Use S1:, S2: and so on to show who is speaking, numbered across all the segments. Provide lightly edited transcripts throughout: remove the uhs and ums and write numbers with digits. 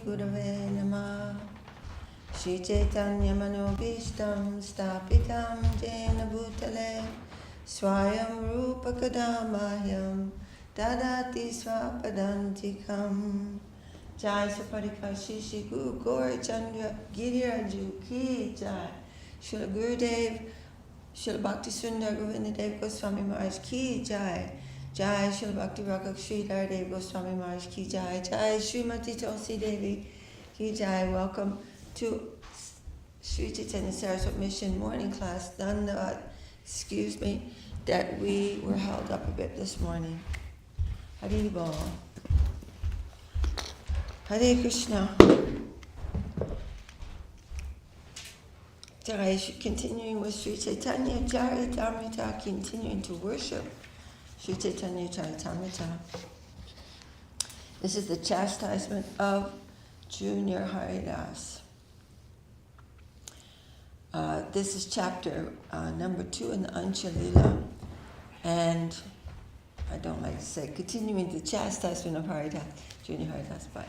S1: Gurave Namah. Shri Caitanya Manobhishtam Stapitam Jena Bhutale Swayam Rupa Kadamahyam Dadati Swapadantikam. Jai Sapadika Shri Guru Gaur Chandra Giriraju Ki Jai. Srila Gurudev Srila Bhakti Sundar Govindadev Goswami Maharaj Ki Jai. Jai Srila Bhakti Rakak Sridhar Dev Goswami Maharaj Ki Jai. Jai Srimati Tulsi Devi Ki Jai. Welcome to Sri Caitanya Charitamrta Mission morning class. Dandavat. Excuse me that we were held up a bit this morning. Hari Bol. Hare Krishna. Continuing with Sri Caitanya Charitamrta, continuing to worship Sri Caitanya Charitamrta. This is the chastisement of Junior Haridas. This is chapter number 2 in the Anchalila, and I don't like to say continuing the chastisement of Haridas, Junior Haridas, but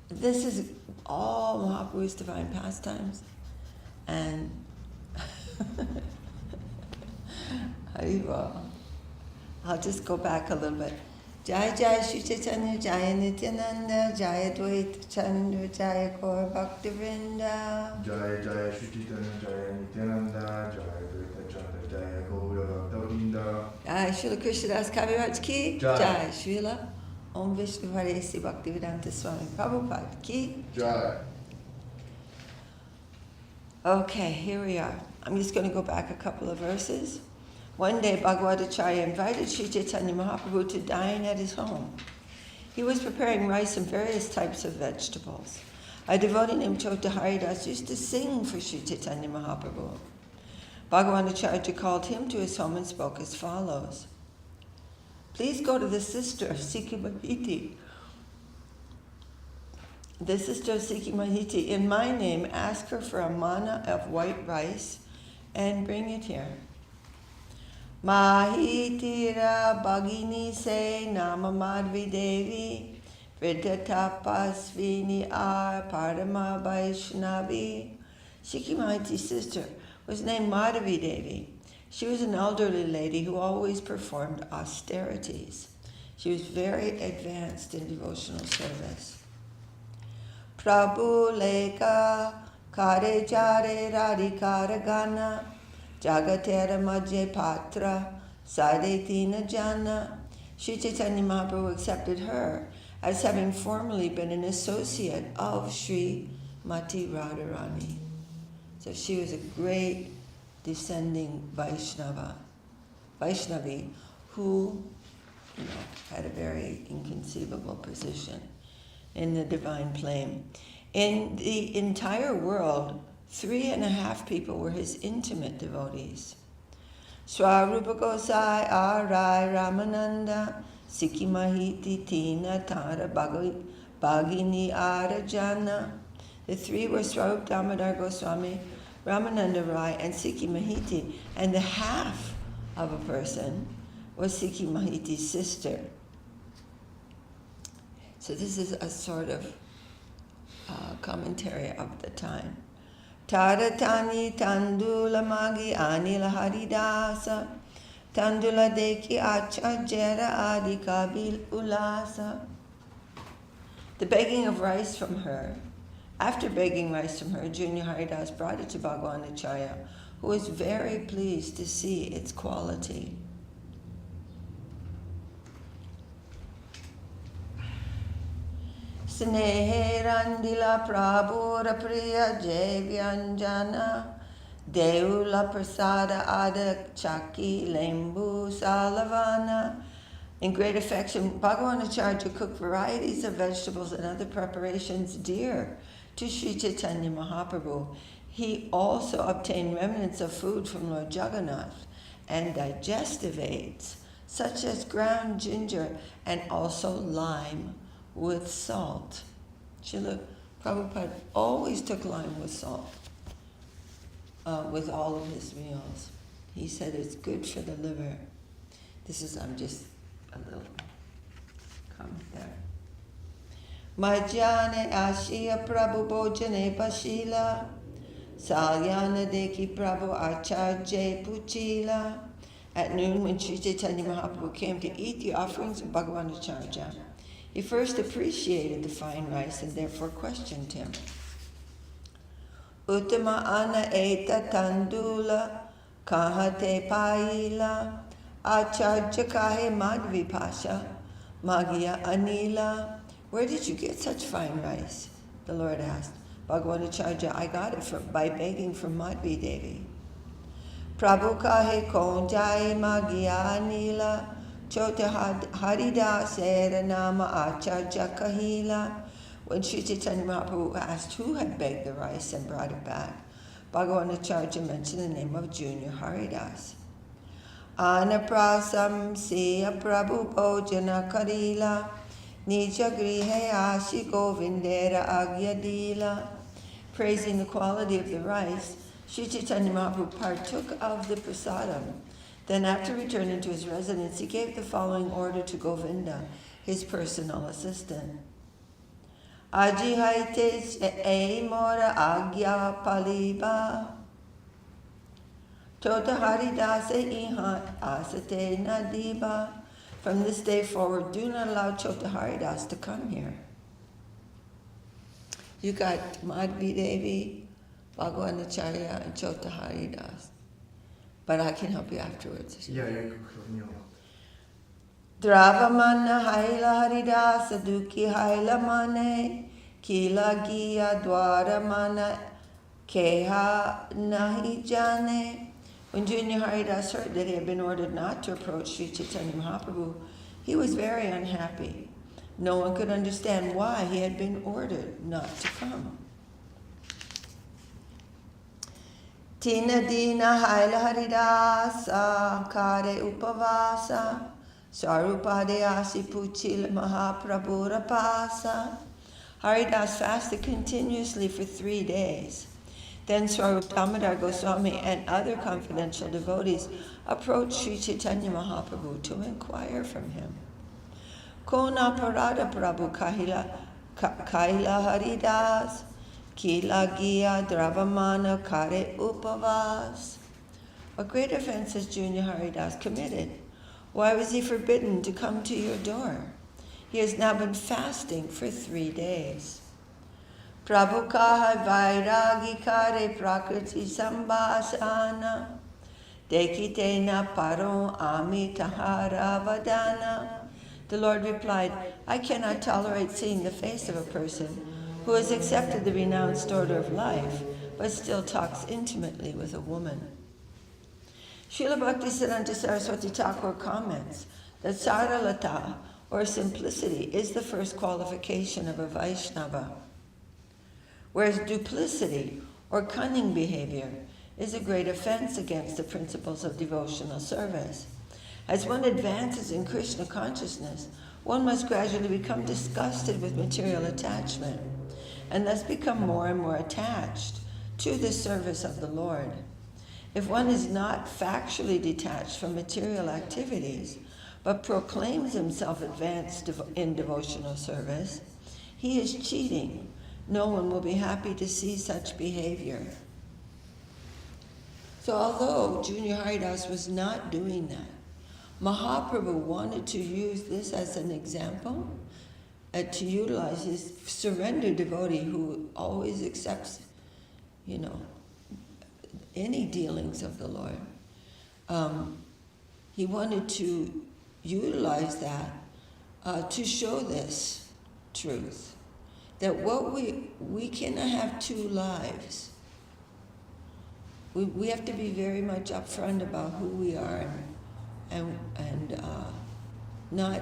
S1: this is all Mahaprabhu's divine pastimes, and I'll just go back a little bit. Jai Jai Sri Chaitanya Jaya Nityananda Jaya Dvaita Chandra Jaya Gaur Bhakti Vrinda.
S2: Jaya Jaya Sri Chaitanya Jaya Nityananda Jaya Dvaita Chandra Jaya Gaur Bhakti Vrinda.
S1: Jai Srila Krishnadas Kaviraj Ki Jai Srila Om Vishnu Varesi Bhaktivedanta Swami Prabhupada Ki
S2: Jai.
S1: Okay, here we are. I'm just going to go back a couple of verses. One day, Bhagavadacharya invited Sri Chaitanya Mahaprabhu to dine at his home. He was preparing rice and various types of vegetables. A devotee named Chota Haridas used to sing for Sri Chaitanya Mahaprabhu. Bhagavadacharya called him to his home and spoke as follows. Please go to the sister of Sikhi Mahiti. The sister of Sikhi Mahiti, in my name, ask her for a manna of white rice and bring it here. Mahitira Bhagini se Nama Madhvi Devi Vridatapasvini ar Parama Vaishnavi. Sikhi Mahiti's sister was named Madhavi Devi. She was an elderly lady who always performed austerities. She was very advanced in devotional service. Prabhu Leka Kare Jare Radhikara Gana Jagatera Majje Patra Sadetina Jana. Sri Chaitanya Mahaprabhu accepted her as having formerly been an associate of Srimati Radharani. So she was a great descending Vaishnavi who, had a very inconceivable position in the divine plane. In the entire world, 3.5 people were his intimate devotees. Swarupa Gosai Arai Ramananda Sikhi Mahiti Tina Tara Bhagini Arajana. The 3 were Swarup Damodar Goswami, Ramananda Rai, and Sikhi Mahiti, and the half of a person was Sikhi Mahiti's sister. So this is a sort of commentary of the time. Taratani Tandula Magi Anila Haridasa Tandula Deki Acha Jera Adi Kabil Ulasa. The begging of rice from her. After begging rice from her, Junior Haridas brought it to Bhagavadacharya, who was very pleased to see its quality. Snehe Randila Prabhura Priya Jevyanjana Deula Prasada Ada Chaki Lembu Salavana. In great affection, Bhagavadacharya cooked varieties of vegetables and other preparations dear to Sri Chaitanya Mahaprabhu. He also obtained remnants of food from Lord Jagannath and digestive aids, such as ground ginger and also lime with salt. Srila Prabhupada always took lime with salt with all of his meals. He said it's good for the liver. I'm just a little comment there. Majjane Ashiya Prabhu Bojane Pashila, Salyana Deki Prabhu Acharya Puchila. At noon, when Sri Chaitanya Mahaprabhu came to eat the offerings of Bhagavan Acharya, he first appreciated the fine rice and therefore questioned him. Uttama ana eta tandula kahate paila acharya kahe madhvi pasha magiya anila. Where did you get such fine rice? The Lord asked. Bhagavan Acharya, I got it by begging from Madhvi Devi. Prabhu kahe kon jai magiya anila chota haridas era nama acharya kahila. When Sri Chaitanya Mahaprabhu asked who had begged the rice and brought it back, Bhagavan Acharya mentioned the name of Junior Haridas. Anaprasam siya Prabhu Bojana Karila Nija Grihe Ashi Govindera Agyadila. Praising the quality of the rice, Sri Chaitanya Mahaprabhu partook of the prasadam. Then after returning to his residence, he gave the following order to Govinda, his personal assistant. Aji haites e mora agya paliba. Tota haridase iha asate nadiba. From this day forward, do not allow Chota Haridas to come here. You got Madhvi Devi, Bhagavan Acharya, and Chota Haridas. But I can help you afterwards.
S2: Yeah, yeah.
S1: Dravamana haila haridasa duki haila mane kila giya dwaramana keha nahi jane. When Junior Haridas heard that he had been ordered not to approach Sri Chaitanya Mahaprabhu, he was very unhappy. No one could understand why he had been ordered not to come. Tina dina haila haridasa kare upavasa Sarupade Puchila Mahaprabhu Rapasa. Haridas fasted continuously for 3 days. Then Swarup Damodar Goswami and other confidential devotees approached Sri Chaitanya Mahaprabhu to inquire from him. Kona Parada Prabhu Kaila Haridas Kila Giya Dravamana Kare Upavas. What great offense has Junior Haridas committed? Why was he forbidden to come to your door? He has now been fasting for 3 days. Prabhu kaha vairagi kare prakriti sambhasana dekite na paron ami tahara vadana. The Lord replied, I cannot tolerate seeing the face of a person who has accepted the renounced order of life, but still talks intimately with a woman. Srila Bhaktisiddhanta Saraswati Thakur comments that saralata, or simplicity, is the first qualification of a Vaishnava, whereas duplicity, or cunning behavior, is a great offense against the principles of devotional service. As one advances in Krishna consciousness, one must gradually become disgusted with material attachment, and thus become more and more attached to the service of the Lord. If one is not factually detached from material activities, but proclaims himself advanced in devotional service, he is cheating. No one will be happy to see such behavior. So although Junior Haridas was not doing that, Mahaprabhu wanted to use this as an example to utilize his surrendered devotee who always accepts, any dealings of the Lord. He wanted to utilize that to show this truth, that what we cannot have two lives. We have to be very much upfront about who we are and not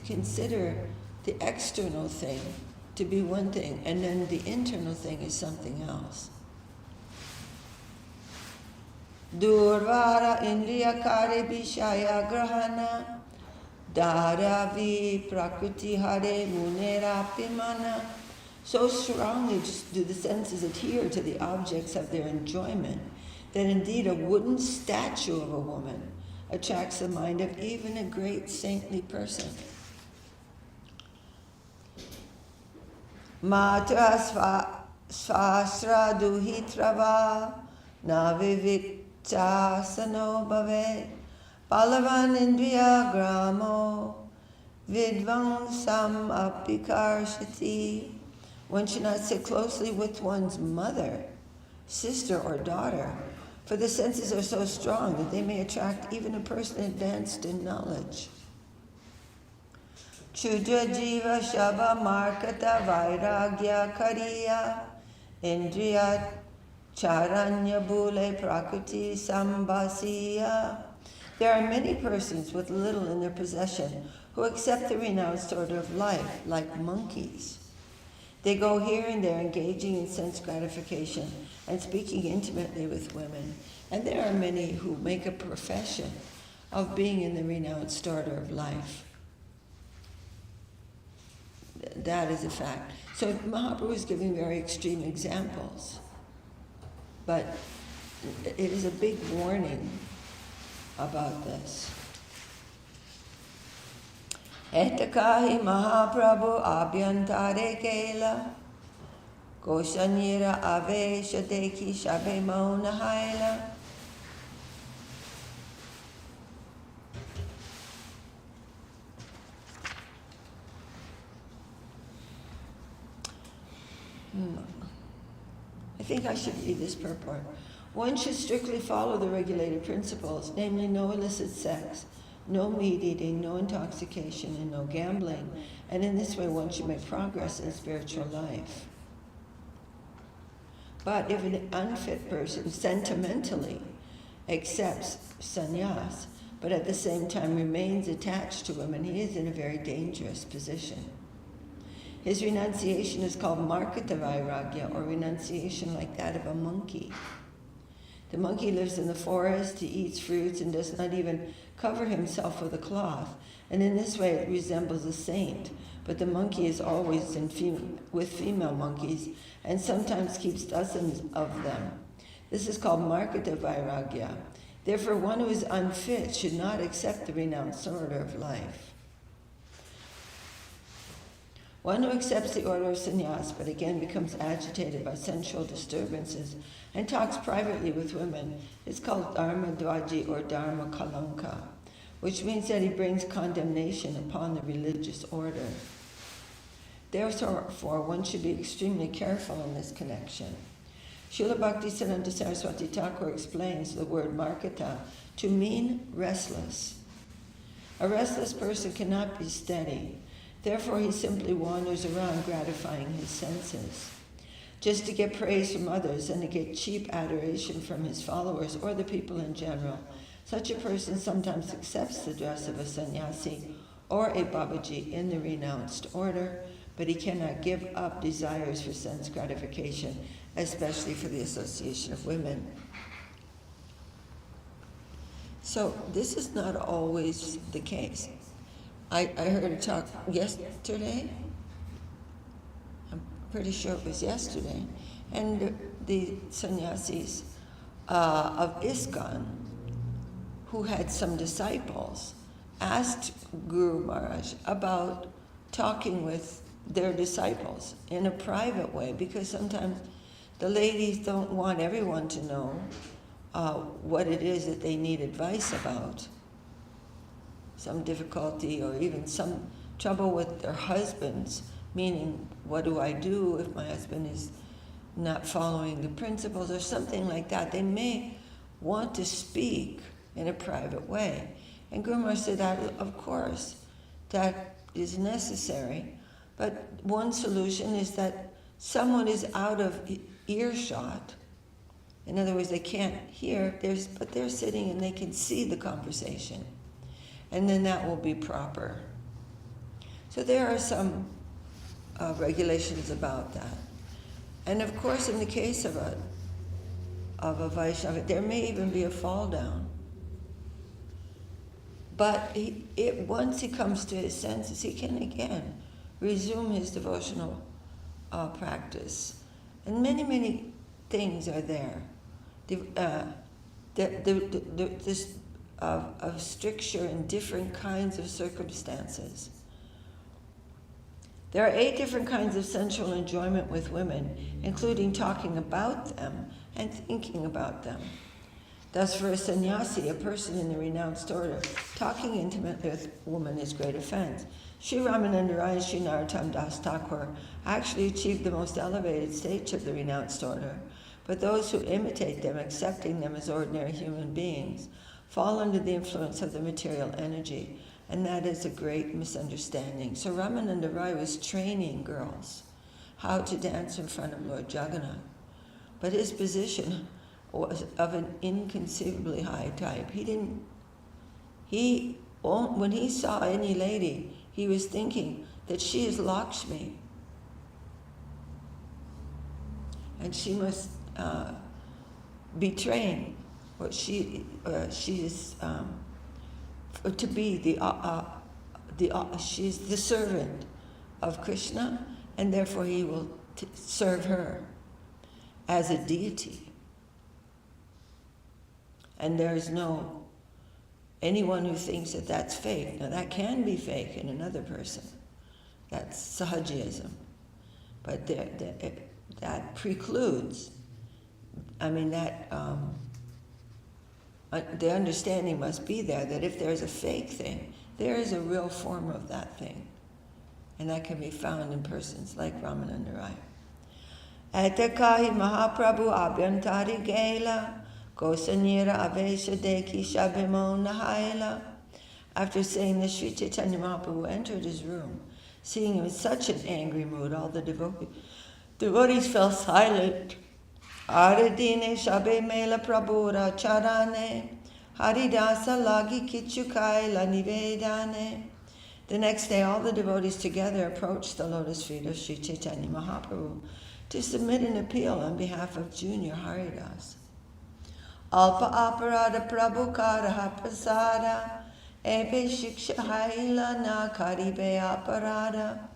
S1: consider the external thing to be one thing, and then the internal thing is something else. Durvara indriya kare vishaya grahana daravi prakriti hare munera pimana. So strongly do the senses adhere to the objects of their enjoyment that indeed a wooden statue of a woman attracts the mind of even a great saintly person. Matra svasra duhitrava navivikchasano bhavet palavan indriya gramo vidvansam apikarshati. One should not sit closely with one's mother, sister, or daughter, for the senses are so strong that they may attract even a person advanced in knowledge. Chudra jiva shava markata vairagya kariya indriya charanya bhule prakriti sambhasiya. There are many persons with little in their possession who accept the renounced order of life like monkeys. They go here and there engaging in sense gratification and speaking intimately with women. And there are many who make a profession of being in the renounced order of life. That is a fact. So Mahaprabhu is giving very extreme examples. But it is a big warning about this. Etakahi Mahaprabhu abhyantare kela koshanyira avesha deki shabe mauna haila. I think I should read this purport. One should strictly follow the regulated principles, namely no illicit sex, no meat eating, no intoxication, and no gambling. And in this way one should make progress in spiritual life. But if an unfit person sentimentally accepts sannyas, but at the same time remains attached to women, he is in a very dangerous position. His renunciation is called markata vairagya, or renunciation like that of a monkey. The monkey lives in the forest, he eats fruits, and does not even cover himself with a cloth. And in this way it resembles a saint. But the monkey is always with female monkeys, and sometimes keeps dozens of them. This is called markata vairagya. Therefore, one who is unfit should not accept the renounced order of life. One who accepts the order of sannyas, but again becomes agitated by sensual disturbances and talks privately with women, is called dharma dvaji or dharma kalanka, which means that he brings condemnation upon the religious order. Therefore, one should be extremely careful in this connection. Srila Bhaktisiddhanta Saraswati Thakur explains the word markata to mean restless. A restless person cannot be steady. Therefore, he simply wanders around gratifying his senses, just to get praise from others and to get cheap adoration from his followers or the people in general. Such a person sometimes accepts the dress of a sannyasi or a babaji in the renounced order, but he cannot give up desires for sense gratification, especially for the association of women. So this is not always the case. I heard a talk yesterday, I'm pretty sure it was yesterday, and the sannyasis of ISKCON, who had some disciples, asked Guru Maharaj about talking with their disciples in a private way, because sometimes the ladies don't want everyone to know what it is that they need advice about. Some difficulty or even some trouble with their husbands, meaning, what do I do if my husband is not following the principles or something like that? They may want to speak in a private way. And Guru Maharaj said that, of course, that is necessary, but one solution is that someone is out of earshot. In other words, they can't hear, but they're sitting and they can see the conversation. And then that will be proper. So there are some regulations about that. And of course, in the case of a Vaishnava, there may even be a fall down. But once he comes to his senses, he can again resume his devotional practice. And many, many things are there. Of stricture in different kinds of circumstances. There are 8 different kinds of sensual enjoyment with women, including talking about them and thinking about them. Thus, for a sannyasi, a person in the renounced order, talking intimately with a woman is great offense. Sri Ramananda Rai and Sri Narottam Das Thakur actually achieved the most elevated stage of the renounced order, but those who imitate them, accepting them as ordinary human beings, fall under the influence of the material energy, and that is a great misunderstanding. So Ramananda Rai was training girls how to dance in front of Lord Jagannath, but his position was of an inconceivably high type. When he saw any lady, he was thinking that she is Lakshmi, and she must be trained, or she is to be she's the servant of Krishna, and therefore he will serve her as a deity. And there is no anyone who thinks that that's fake. Now that can be fake in another person. That's sahajism. But that precludes, the understanding must be there that if there's a fake thing, there is a real form of that thing. And that can be found in persons like Ramananda Rai. Etakahi Mahaprabhu Abhyantari Gela Gosanyira Avesha Deki Shabimo Nahaila. After saying this, Sri Caitanya Mahaprabhu entered his room. Seeing him in such an angry mood, all the devotees fell silent. Aradine Shabe Mela Prabhura Charane Haridasa Lagi Kichukai La Nivedane. The next day, all the devotees together approached the lotus feet of Sri Caitanya Mahaprabhu to submit an appeal on behalf of Junior Haridas. Alpa aparada Prabhu Karaha Prasada Ebe Shiksha Haila Na Karibe Aparada.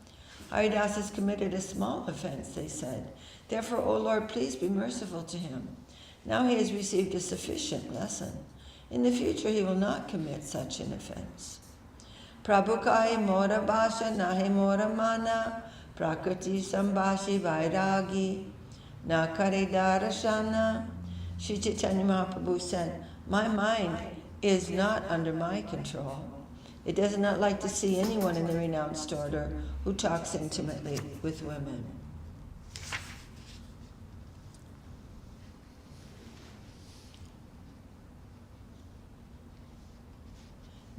S1: Haridas has committed a small offense, they said. Therefore, O Lord, please be merciful to him. Now he has received a sufficient lesson. In the future, he will not commit such an offense. Prabhu Kai Mora Basha Nahe Mora Mana Prakriti Sambashi Vairagi Na Kare Darashana. Sri Chaitanya Mahaprabhu said, my mind is not under my control. It does not like to see anyone in the renounced order who talks intimately with women.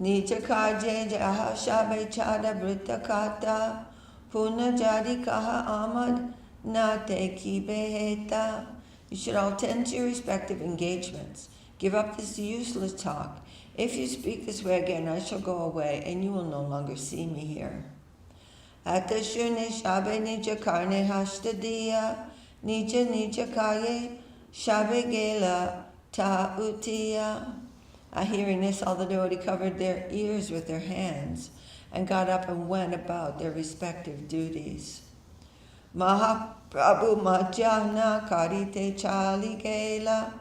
S1: Nija kaje jaha shabe chada brita kata puna jadi kaha amad na teki beheta. You should all tend to your respective engagements. Give up this useless talk. If you speak this way again, I shall go away, and you will no longer see me here. Atashune shabe nija karne hashtadiya, nija kaye shabe gela ta utiya. Hearing this, all the devotees covered their ears with their hands and got up and went about their respective duties. Mahaprabhu Majjana Karite Chali Gela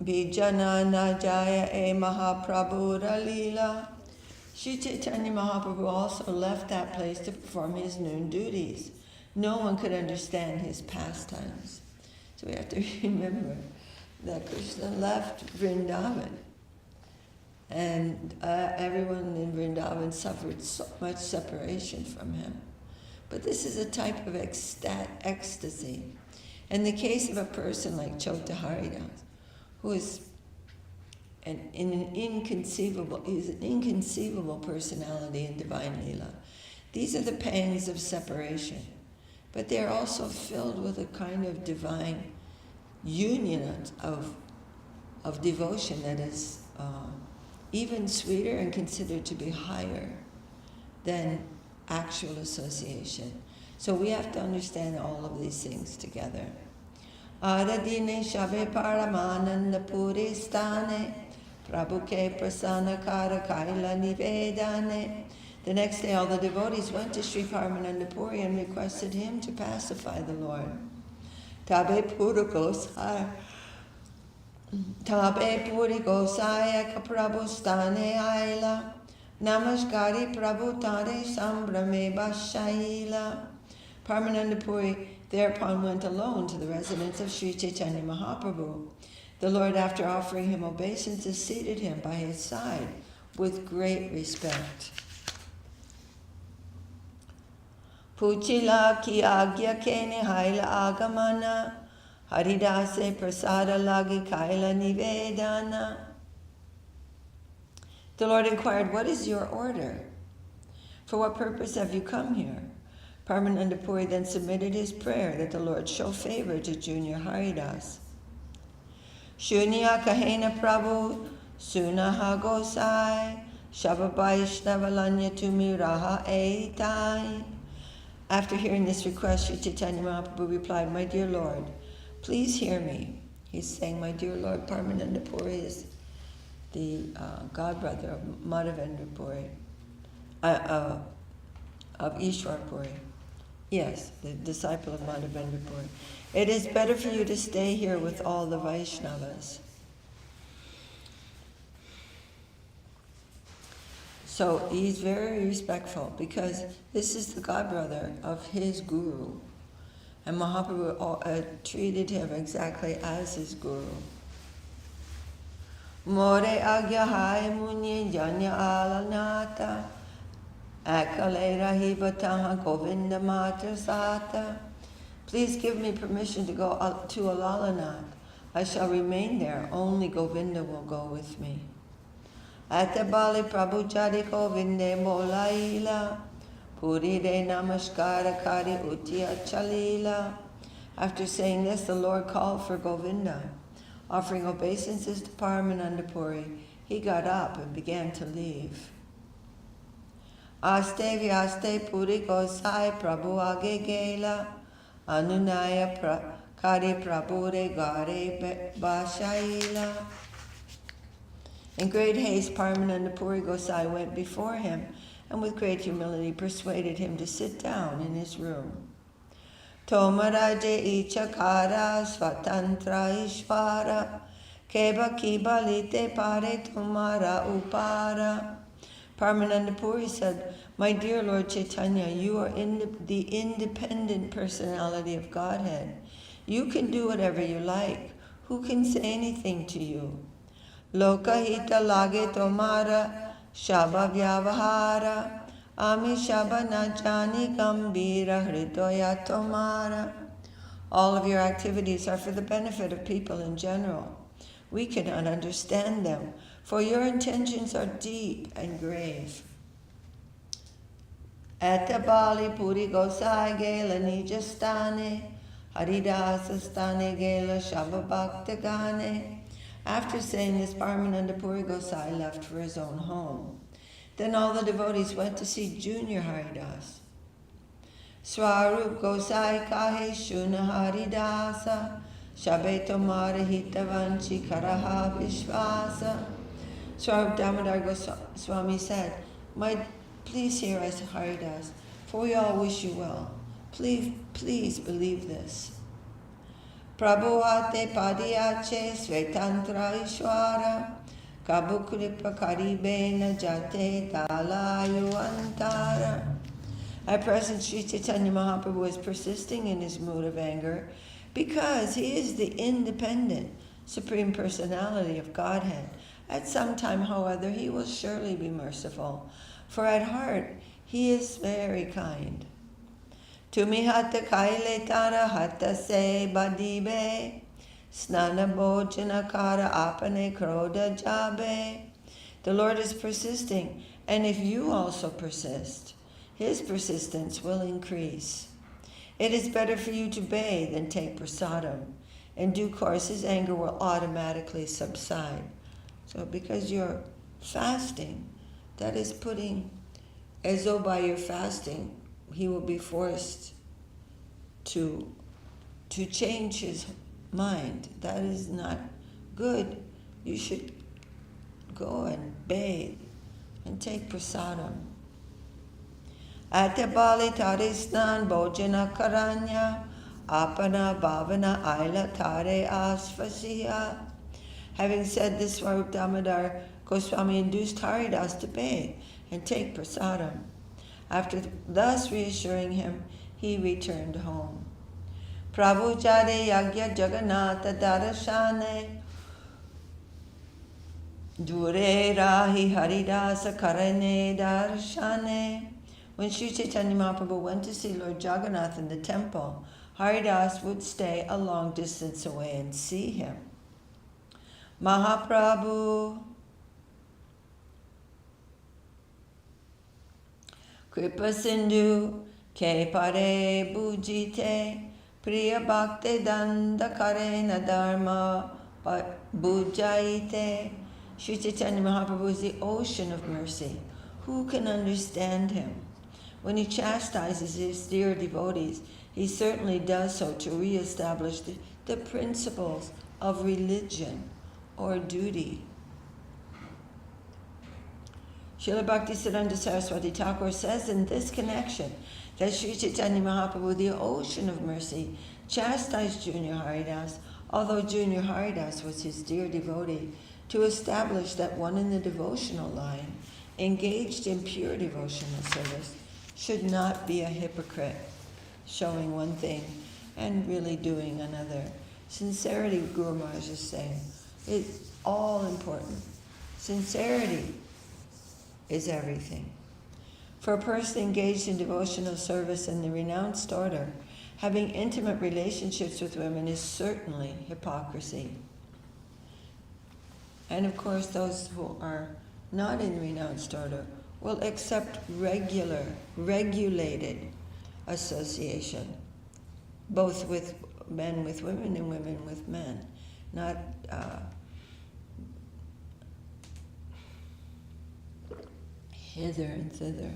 S1: Bijana Najaya E Mahaprabhu Ralila. Sri Chaitanya Mahaprabhu also left that place to perform his noon duties. No one could understand his pastimes. So we have to remember that Krishna left Vrindavan, and everyone in Vrindavan suffered so much separation from him. But this is a type of ecstasy. In the case of a person like Chota Haridas, who is an inconceivable personality in Divine Leela, these are the pangs of separation. But they are also filled with a kind of divine union of devotion that is even sweeter and considered to be higher than actual association. So we have to understand all of these things together. Aradine shabe paramananda puri stane prabhuke prasana kara kaila nivedane. The next day all the devotees went to Sri Paramananda Puri and requested him to pacify the Lord. Tabe puri gosaya ka prabhu stane aila Namaskari Prabhu Tare Sambrame Bashaila. Paramananda Puri thereupon went alone to the residence of Sri Chaitanya Mahaprabhu. The Lord, after offering him obeisances, seated him by his side with great respect. Puchila ki agya kene haila agamana, haridase prasada lagi kaila nivedana. The Lord inquired, "What is your order? For what purpose have you come here?" Paramananda Puri then submitted his prayer that the Lord show favor to Junior Haridas. Shunya kahena Prabhu sunaha gosai Shabbabaishnavalanya tumi raha eitai. After hearing this request, Sri Chaitanya Mahaprabhu replied, "My dear Lord, please hear me." He's saying, "My dear Lord." Paramananda Puri is the godbrother of Madhavendra Puri, of Ishwar Puri. Yes, the disciple of Madhavendra Puri. "It is better for you to stay here with all the Vaishnavas." So he's very respectful because this is the godbrother of his guru. And Mahaprabhu treated him exactly as his guru. More agya hai munye janya alanata akale rahibataha govinda matra sata. Please give me permission to go to Alalanath. I shall remain there. Only Govinda will go with me. Atabali Prabhu Jari Govinde Molaila Puri de Namaskara Kari Utya Chalila. After saying this, the Lord called for Govinda. Offering obeisances to Paramananda Puri, he got up and began to leave. Aste Vyaste Puri Gosai Prabhu Age Gela Anunaya Kari Prabhure Gare Bashaila. In great haste, Paramananda Puri Gosai went before him and with great humility persuaded him to sit down in his room. Tomaraje ichakara svatantra ishvara keba kibalite pare tumara upara. Paramananda Puri said, "My dear Lord Chaitanya, you are the independent personality of Godhead. You can do whatever you like. Who can say anything to you? Lokahita lage tomara shaba vyavahara ami shaba najani gambira hridaya tomara." All of your activities are for the benefit of people in general. We cannot understand them, for your intentions are deep and grave. Atabali Puri Gosai Gela Nijastane Haridasa Stane Gela Shava Bhakta Gane. After saying this, Paramananda Puri Gosai left for his own home. Then all the devotees went to see Junior Haridas. Swarup Gosai Kahe Shuna Haridasa Shabe Tomara Hitavanchi Karaha Vishvasa. Swarup Damodar Goswami said, Please hear us, Haridas, for we all wish you well. Please believe this. Prabhuate padiyache svetantra ishwara kabukripa karibena jate talayu antara. At present, Sri Chaitanya Mahaprabhu is persisting in his mood of anger because he is the independent Supreme Personality of Godhead. At some time, however, he will surely be merciful, for at heart he is very kind. Tumi hata kaile tara hata se badibe snana bojana kara apane kroda jabe. The Lord is persisting, and if you also persist, his persistence will increase. It is better for you to bathe than take prasadam. In due course, his anger will automatically subside. So because you're fasting, that is putting, as though by your fasting, he will be forced to change his mind. That is not good. You should go and bathe and take prasadam. Atabali tarisnan bojana karanya apana bhavana aila tare asvasiya. Having said this, Swarup Damodar Goswami induced Haridas to bathe, and take prasadam. After thus reassuring him, he returned home. Prabhu Jade Yagya Jagannatha Darashane Dure Rahi Haridasa Karane Darashane. When Sri Chaitanya Mahaprabhu went to see Lord Jagannath in the temple, Haridas would stay a long distance away and see him. Mahaprabhu Kripa Sindhu Ke Pare Bujite Priya Bhakti Danda Karena Dharma Bujaite. Sri Chaitanya Mahaprabhu is the ocean of mercy. Who can understand him? When he chastises his dear devotees, he certainly does so to re-establish the principles of religion or duty. Srila Bhaktisiddhanta Saraswati Thakur says in this connection that Sri Chaitanya Mahaprabhu, the ocean of mercy, chastised Junior Haridas, although Junior Haridas was his dear devotee, to establish that one in the devotional line, engaged in pure devotional service, should not be a hypocrite, showing one thing and really doing another. Sincerity, Guru Maharaj is saying, is all important. Sincerity is everything. For a person engaged in devotional service in the renounced order, having intimate relationships with women is certainly hypocrisy. And of course, those who are not in renounced order will accept regulated association, both with men with women and women with men, not hither and thither.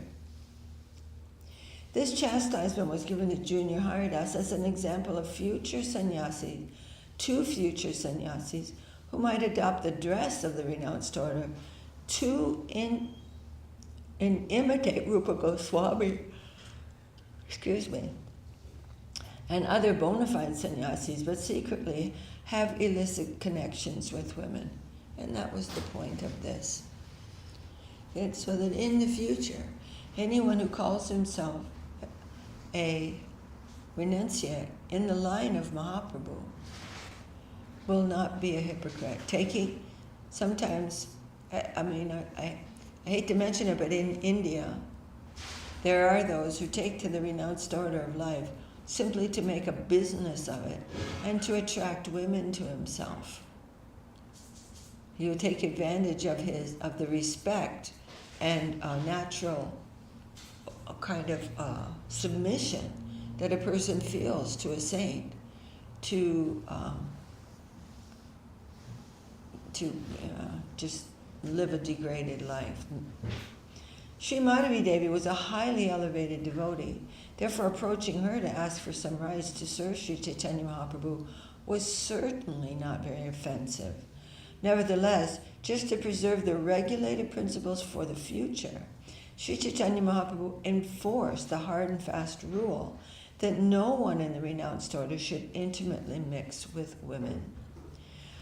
S1: This chastisement was given to Junior Haridas as an example of future sannyasis, two future sannyasis who might adopt the dress of the renounced order to imitate Rupa Goswami, and other bona fide sannyasis, but secretly have illicit connections with women. And that was the point of this. It's so that in the future, anyone who calls himself a renunciate in the line of Mahaprabhu will not be a hypocrite. Taking, sometimes, I hate to mention it, but in India, there are those who take to the renounced order of life simply to make a business of it and to attract women to himself. He will take advantage of the respect and natural kind of submission that a person feels to a saint to just live a degraded life. Srimati Devi was a highly elevated devotee. Therefore, approaching her to ask for some rights to serve Sri Chaitanya Mahaprabhu was certainly not very offensive. Nevertheless, just to preserve the regulated principles for the future, Sri Chaitanya Mahaprabhu enforced the hard and fast rule that no one in the renounced order should intimately mix with women.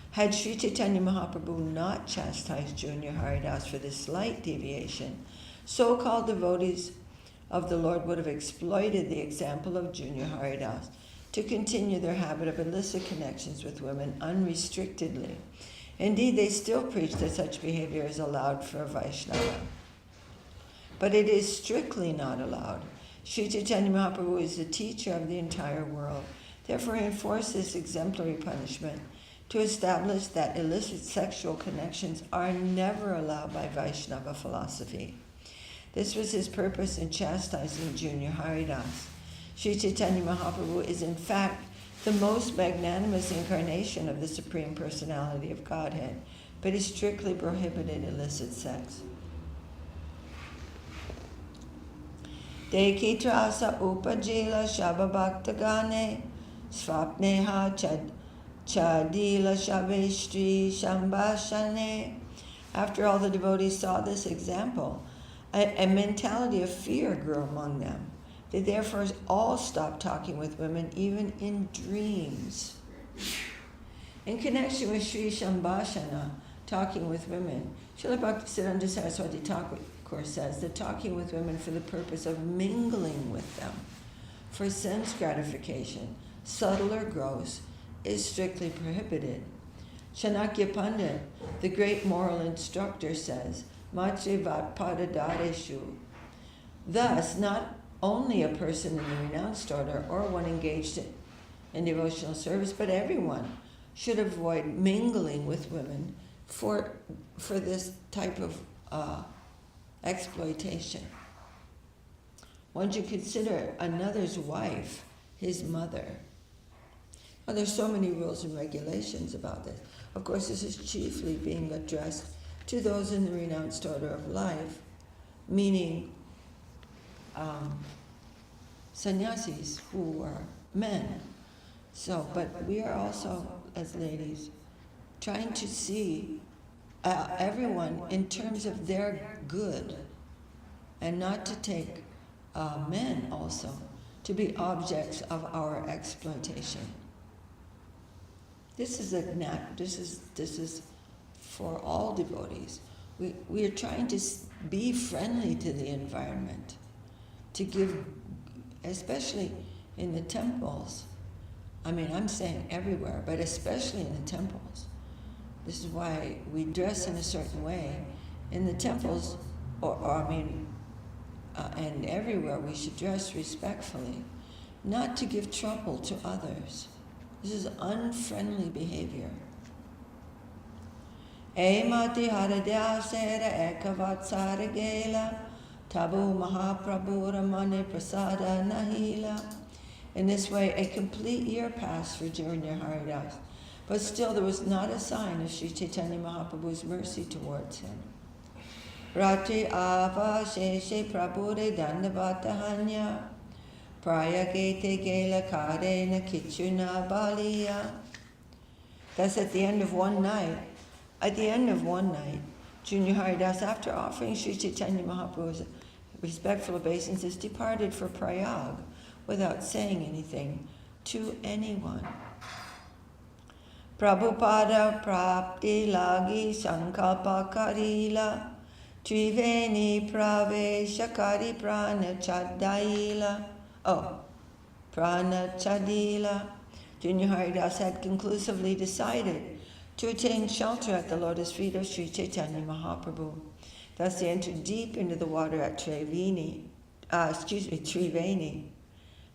S1: Had Sri Chaitanya Mahaprabhu not chastised Junior Haridas for this slight deviation, so-called devotees of the Lord would have exploited the example of Junior Haridas to continue their habit of illicit connections with women unrestrictedly. Indeed, they still preach that such behavior is allowed for a Vaishnava. But it is strictly not allowed. Sri Chaitanya Mahaprabhu is the teacher of the entire world. Therefore, he enforced this exemplary punishment to establish that illicit sexual connections are never allowed by Vaishnava philosophy. This was his purpose in chastising Junior Haridas. Sri Chaitanya Mahaprabhu is in fact the most magnanimous incarnation of the Supreme Personality of Godhead, but he strictly prohibited illicit sex. Dekitra asa upajila shababhaktagane svapneha chadila shavestri shambhashane. After all the devotees saw this example, a mentality of fear grew among them. They therefore all stopped talking with women, even in dreams. In connection with Sri Shambhashana, talking with women, Srila Bhaktisiddhanta Saraswati Thakur course, says that talking with women for the purpose of mingling with them for sense gratification, subtle or gross, is strictly prohibited. Chanakya Pandit, the great moral instructor, says, Matrivat Padadareshu. Thus, not only a person in the renounced order or one engaged in devotional service, but everyone should avoid mingling with women for this type of exploitation. One should consider another's wife his mother. Well, there's so many rules and regulations about this. Of course, this is chiefly being addressed to those in the renounced order of life, meaning sannyasis who are men. So, but we are also, as ladies, trying to see everyone in terms of their good, and not to take men also to be objects of our exploitation. This is for all devotees. We are trying to be friendly to the environment, to give, especially in the temples. I mean, I'm saying everywhere, but especially in the temples. This is why we dress in a certain way. In the temples, and everywhere we should dress respectfully, not to give trouble to others. This is unfriendly behavior. Emati haradya sera ekavatsara gela tabu mahaprabhu ramane prasada nahila. In this way, a complete year passed for Junior Haridas, but still there was not a sign of Sri Chaitanya Mahaprabhu's mercy towards him. Ratri ava sheshe prabhure Dandavat hanya prayagete gela karena kichuna baliya. Thus at the end of one night, Junior Haridas, after offering Sri Chaitanya Mahaprabhu's respectful obeisances, departed for Prayag without saying anything to anyone. Prabhupada prapti lagi sankalpa karila triveni praveshakari prana chadaila. Prana chadila. Junior Haridas had conclusively decided to attain shelter at the lotus feet of Sri Chaitanya Mahaprabhu. Thus they entered deep into the water at Triveni,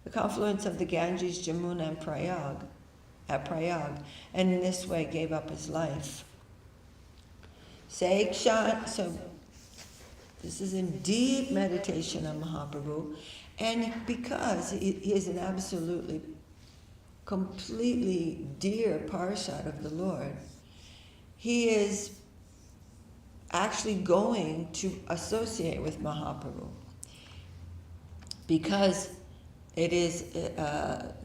S1: the confluence of the Ganges, Jamuna, and Prayag, and in this way gave up his life. So this is in deep meditation on Mahaprabhu, and because he is an absolutely, completely dear Parshad of the Lord, he is actually going to associate with Mahaprabhu, because it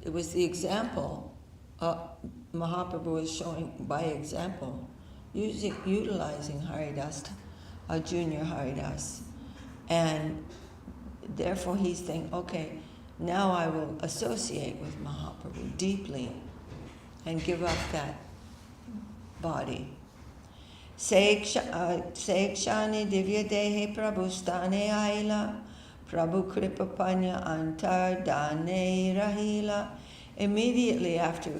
S1: was the example Mahaprabhu was showing by example, utilizing Haridas, Junior Haridas, and therefore he's thinking, okay, now I will associate with Mahaprabhu deeply and give up that body. Sekshani divya dehe prabhustane aila Prabhu Kripapanya Antar Dane Rahila. Immediately after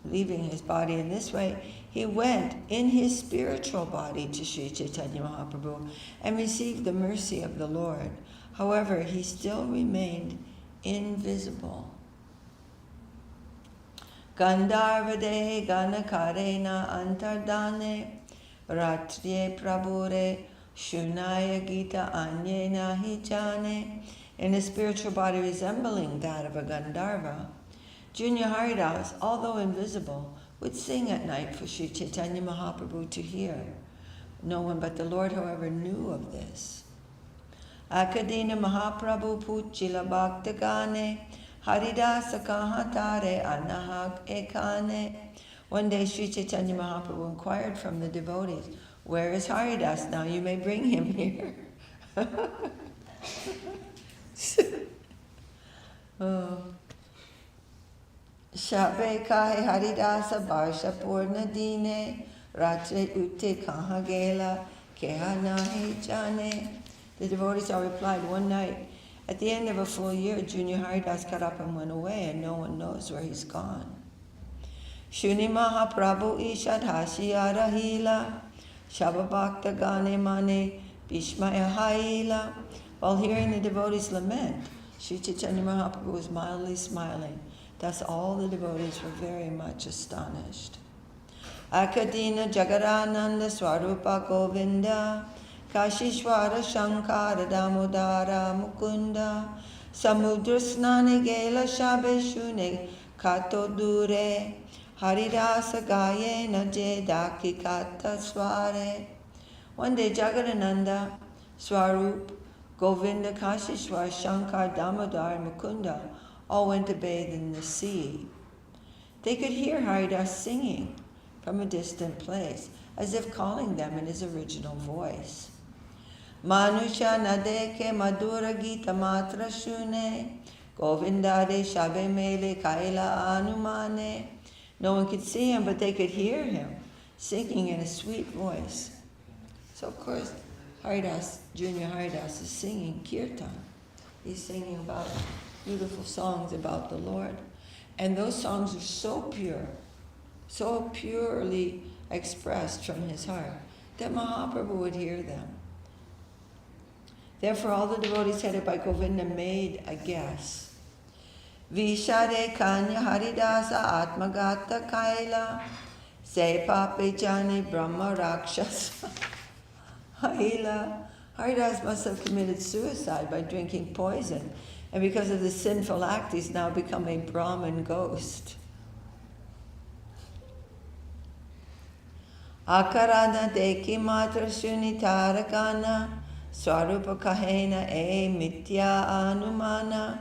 S1: leaving his body in this way, he went in his spiritual body to Sri Chaitanya Mahaprabhu and received the mercy of the Lord. However, he still remained invisible. Gandharvade Ganakarena Antardane Ratriye Prabhure Shunaya Gita Anyena Hijane. In a spiritual body resembling that of a Gandharva, Junior Haridas, although invisible, would sing at night for Sri Chaitanya Mahaprabhu to hear. No one but the Lord, however, knew of this. Akadina Mahaprabhu Puchila Bhaktagane Haridasa Kahatare Anahak Ekane. One day Sri Chaitanya Mahaprabhu inquired from the devotees, "Where is Haridas now? You may bring him here." Shabe kai Haridasa Barsha Purna Dine Ratre Ute Kahagela keha nahi jane. The devotees all replied, one night, at the end of a full year, Junior Haridas got up and went away, and no one knows where he's gone. Shuni Mahaprabhu Ishadhashi Arahila, Shababhakta Gane Mane, Bhishmaya Haila. While hearing the devotees lament, Sri Chaitanya Mahaprabhu was mildly smiling. Thus all the devotees were very much astonished. Akadina Jagarananda Swarupa Govinda, Kashishwara Shankara Damodara Mukunda, Samudra Snani Gela Shabeshune Kato Dure, Haridasa Gayena Jedaki Kata Sware. One day Jagadananda, Swarup, Govinda, Kashishwar, Shankar, Damodar, and Mukunda all went to bathe in the sea. They could hear Haridas singing from a distant place, as if calling them in his original voice. Manusha nadeke madura gita matra shune, Govindade shabe mele kaila anumane. No one could see him, but they could hear him singing in a sweet voice. So of course, Haridas, Junior Haridas is singing kirtan. He's singing about beautiful songs about the Lord. And those songs are so pure, so purely expressed from his heart, that Mahaprabhu would hear them. Therefore, all the devotees headed by Govinda made a guess. Vishare kanya haridasa atmagata kaila, se pape jane brahma rakshasa haila. Haridas must have committed suicide by drinking poison, and because of the sinful act, he's now become a Brahmin ghost. Akarana deki matra shuni tarakana, swarupa kahena e mitya anumana.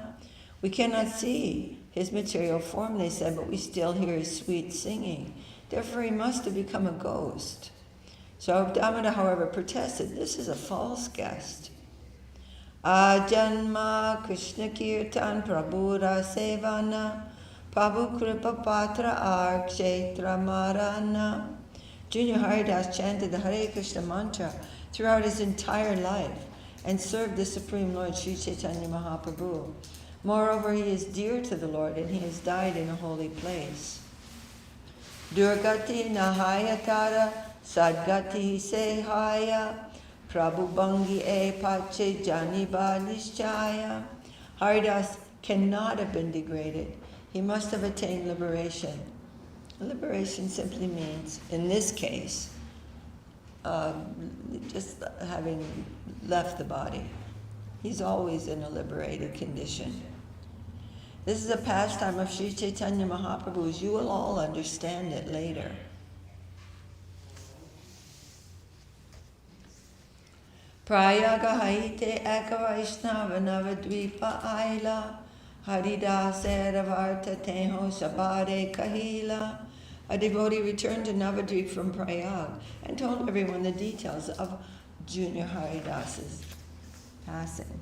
S1: We cannot see his material form, they said, but we still hear his sweet singing. Therefore, he must have become a ghost. So Damodar, however, protested, this is a false guest. Ajanma Krishna Kirtan Prabhura Sevana Prabhu Kripa Patra Arkshetra Marana. Junior Haridas chanted the Hare Krishna mantra throughout his entire life and served the Supreme Lord Sri Chaitanya Mahaprabhu. Moreover, he is dear to the Lord and he has died in a holy place. Durgati Nahayatara Sadgati Sehaya Prabhu Bangi E Pache Janiba Nishchaya. Haridas cannot have been degraded. He must have attained liberation. Liberation simply means, in this case, just having left the body. He's always in a liberated condition. This is a pastime of Sri Chaitanya Mahaprabhu's. You will all understand it later. Prayaga haite ekavaishnava navadvipa aila haridaseravarta teho sabare kahila. A devotee returned to Navadvip from Prayag and told everyone the details of Junior Haridas's passing.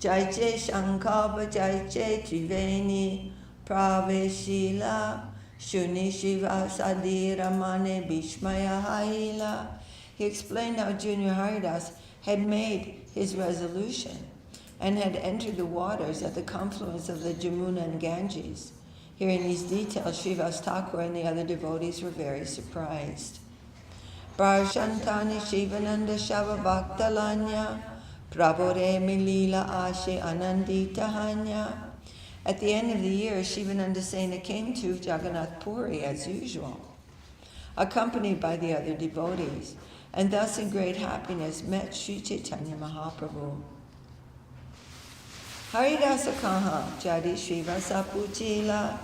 S1: Jaiche Shankava Jaiche Triveni Praveshila Shuni Shiva Sadira Mane Bhishmaya Haila. He explained how Junior Haridas had made his resolution and had entered the waters at the confluence of the Jamuna and Ganges. Hearing these details, Srivas Thakur and the other devotees were very surprised. Parshantani Shivananda Shava Bhaktalanya Prabhure Milila Ashe Anandita Hanya. At the end of the year, Shivananda Sena came to Jagannath Puri as usual, accompanied by the other devotees, and thus in great happiness met Sri Chaitanya Mahaprabhu. Haridasa Kaha Jadi Srivasa Puchila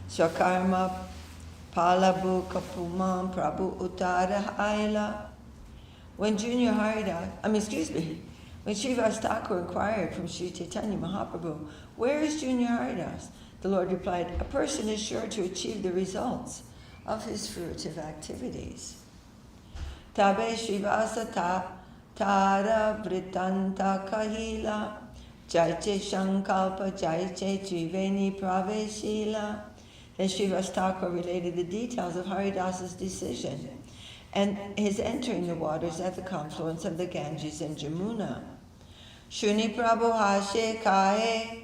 S1: Swakarma Palabu Kapumam Prabhu Uttara Aila. When Srivas Thakur inquired from Sri Chaitanya Mahaprabhu, where is Junior Haridas? The Lord replied, a person is sure to achieve the results of his fruitive activities. Tabe Srivasa Tara Vritanta Kahila Jaiche Shankalpa Jaiche Triveni Praveshila. Then Srivas Thakur related the details of Haridas's decision and his entering the waters at the confluence of the Ganges and Jamuna. Shuni Prabhu Hashe Kahe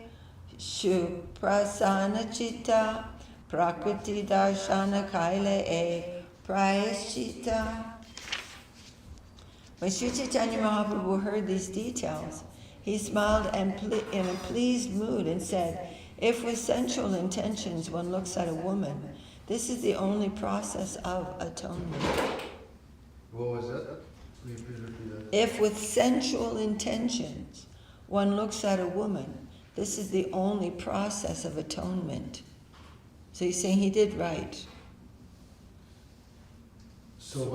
S1: Shuprasana Chitta Prakriti Darshana Kaile E Prayashchitta. When Sri Chaitanya Mahaprabhu heard these details, he smiled and in a pleased mood and said, if with sensual intentions one looks at a woman, this is the only process of atonement.
S2: What was that? Repeat that.
S1: If with sensual intentions one looks at a woman, this is the only process of atonement. So he's saying he did right.
S2: So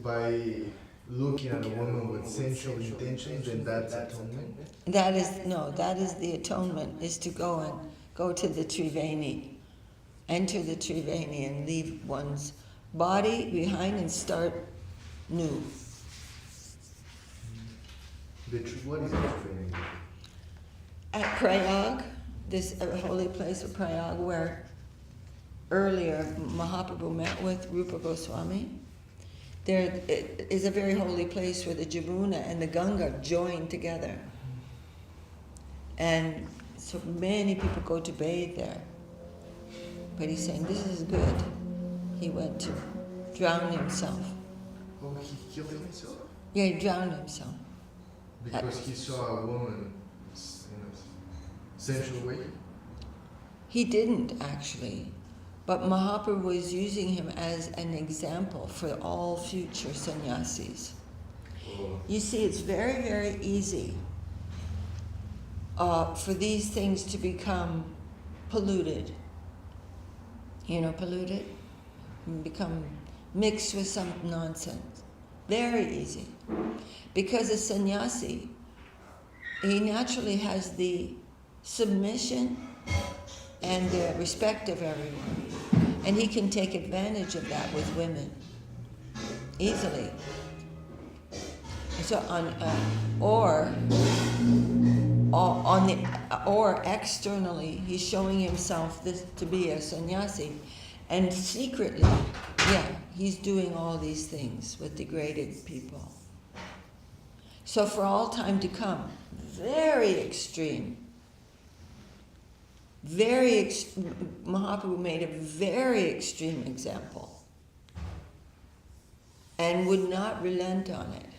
S2: by looking at a woman with sensual intentions, then that's atonement?
S1: That is the atonement, is to go to the Triveni, enter the Triveni and leave one's body behind and start new.
S2: What is the Triveni?
S1: At Prayag, this holy place of Prayag where earlier Mahaprabhu met with Rupa Goswami, there is a very holy place where the Jamuna and the Ganga join together. And so many people go to bathe there. But he's saying, this is good. He went to drown himself.
S2: Oh, he killed himself?
S1: Yeah, he drowned himself.
S2: Because he saw a woman in a sensual way?
S1: He didn't actually. But Mahaprabhu was using him as an example for all future sannyasis.
S2: Oh.
S1: You see, it's very, very easy for these things to become polluted. You know, polluted? Become mixed with some nonsense. Very easy. Because a sannyasi, he naturally has the submission and the respect of everyone. And he can take advantage of that with women easily. So or externally, he's showing himself this to be a sannyasi, and secretly, he's doing all these things with degraded people. So for all time to come, very extreme. Mahaprabhu made a very extreme example and would not relent on it.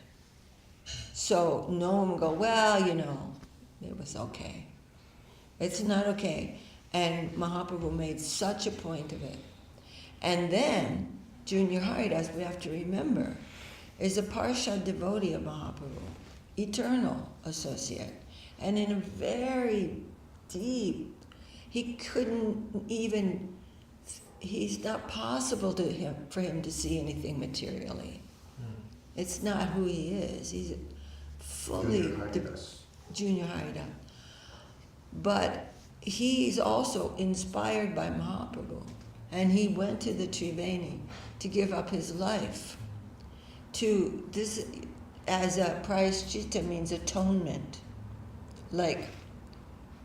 S1: So no one will go, well, it was okay. It's not okay. And Mahaprabhu made such a point of it. And then, Junior Haridas, we have to remember, is a Parshad devotee of Mahaprabhu, eternal associate. And in a very deep, he's not possible for him to see anything materially. It's not who he is. He's fully Junior Haridas. But he's also inspired by Mahaprabhu. And he went to the Triveni to give up his life to this, as a prayashchitta means atonement. Like,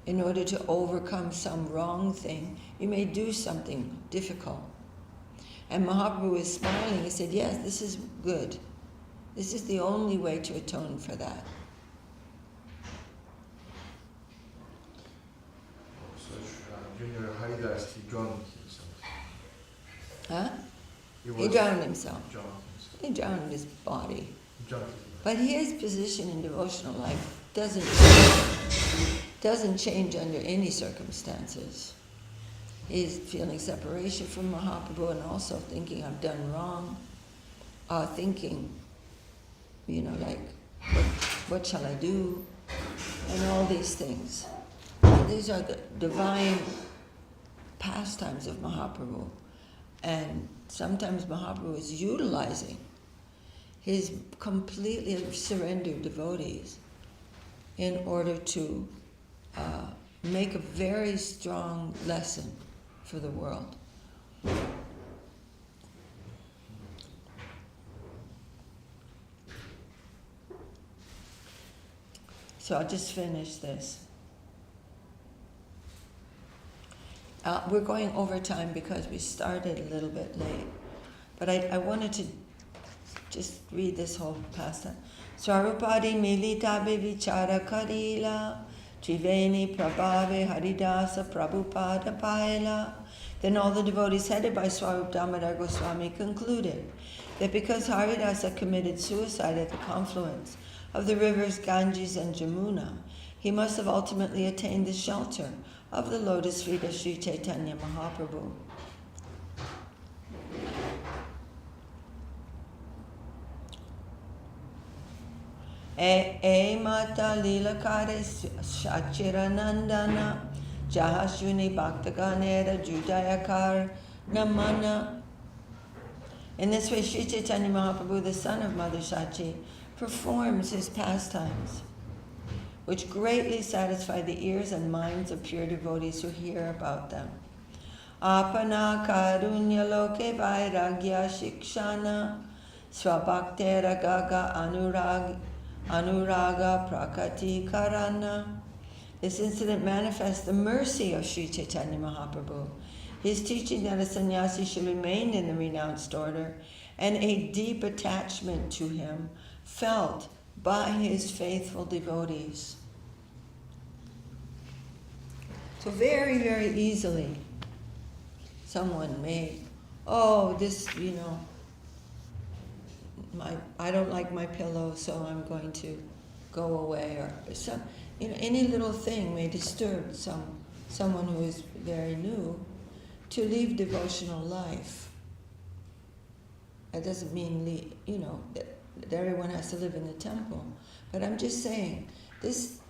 S1: in order to overcome some wrong thing, you may do something difficult. And Mahaprabhu was smiling. He said, yes, this is good. This is the only way to atone for that.
S2: So Junior Haridas, he drowned himself.
S1: Huh? He drowned himself.
S2: Drowned himself.
S1: He drowned his body.
S2: Drowned.
S1: But his position in devotional life doesn't change under any circumstances. He's feeling separation from Mahaprabhu and also thinking, I've done wrong. Thinking, like, what shall I do? And all these things. These are the divine pastimes of Mahaprabhu. And sometimes Mahaprabhu is utilizing his completely surrendered devotees in order to make a very strong lesson for the world. So I'll just finish this. We're going over time because we started a little bit late. But I wanted to Just read this whole passage. Swarupadi militabe vichara karila, Triveni prabhave haridasa prabhupada paila. Then all the devotees headed by Swarup Damodar Goswami concluded that because Haridasa committed suicide at the confluence of the rivers Ganges and Jamuna, he must have ultimately attained the shelter of the lotus feet of Sri Chaitanya Mahaprabhu. E mata lilakare shachiranandana jahashuni bhaktaganera judayakar namana. In this way, Sri Chaitanya Mahaprabhu, the son of Mother Sachi, performs his pastimes, which greatly satisfy the ears and minds of pure devotees who hear about them. Apana karunya loke vairagya shikshana swabhaktera gaga anuraga prakati karana. This incident manifests the mercy of Sri Chaitanya Mahaprabhu, his teaching that a sannyasi should remain in the renounced order, and a deep attachment to him felt by his faithful devotees. So very, very easily, someone may, I don't like my pillow, so I'm going to go away, or some, any little thing may disturb someone who is very new to leave devotional life. That doesn't mean that everyone has to live in the temple, but I'm just saying this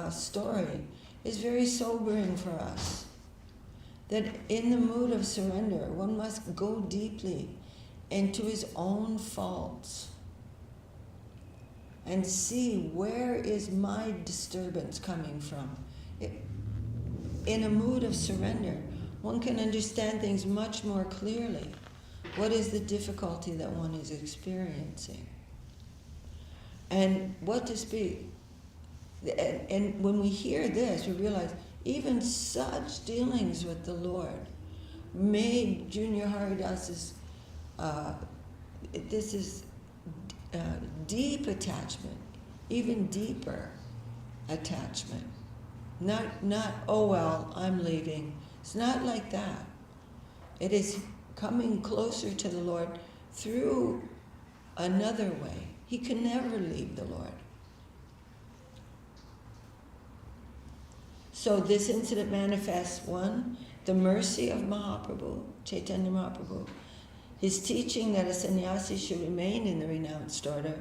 S1: story is very sobering for us. That in the mood of surrender, one must go deeply into his own faults and see, where is my disturbance coming from? In a mood of surrender, one can understand things much more clearly. What is the difficulty that one is experiencing? And what to speak. And when we hear this, we realize even such dealings with the Lord made Junior Haridas's deep attachment, even deeper attachment. Not, oh well, I'm leaving. It's not like that. It is coming closer to the Lord through another way. He can never leave the Lord. So this incident manifests, 1, the mercy of Mahaprabhu, Chaitanya Mahaprabhu, his teaching that a sannyasi should remain in the renounced order,